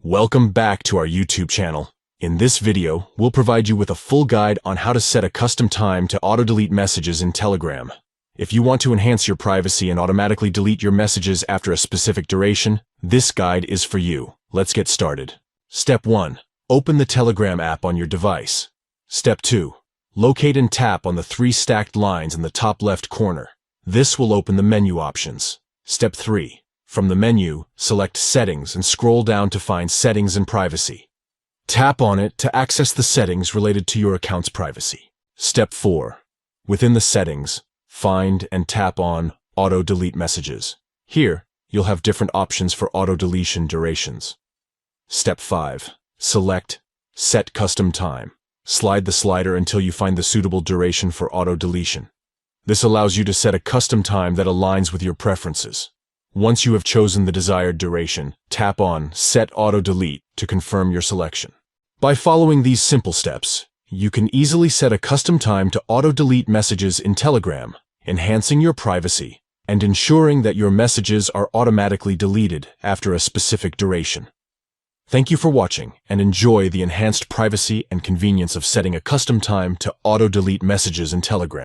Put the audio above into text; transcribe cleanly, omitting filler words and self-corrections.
Welcome back to our YouTube channel. In this video, we'll provide you with a full guide on how to set a custom time to auto-delete messages in Telegram. If you want to enhance your privacy and automatically delete your messages after a specific duration, this guide is for you. Let's get started. Step 1. Open the Telegram app on your device. Step 2. Locate and tap on the 3 stacked lines in the top left corner. This will open the menu options. Step 3. From the menu, select Settings and scroll down to find Settings and Privacy. Tap on it to access the settings related to your account's privacy. Step 4. Within the settings, find and tap on Auto Delete Messages. Here, you'll have different options for auto deletion durations. Step 5. Select Set Custom Time. Slide the slider until you find the suitable duration for auto deletion. This allows you to set a custom time that aligns with your preferences. Once you have chosen the desired duration, tap on Set Auto Delete to confirm your selection. By following these simple steps, you can easily set a custom time to auto-delete messages in Telegram, enhancing your privacy and ensuring that your messages are automatically deleted after a specific duration. Thank you for watching and enjoy the enhanced privacy and convenience of setting a custom time to auto-delete messages in Telegram.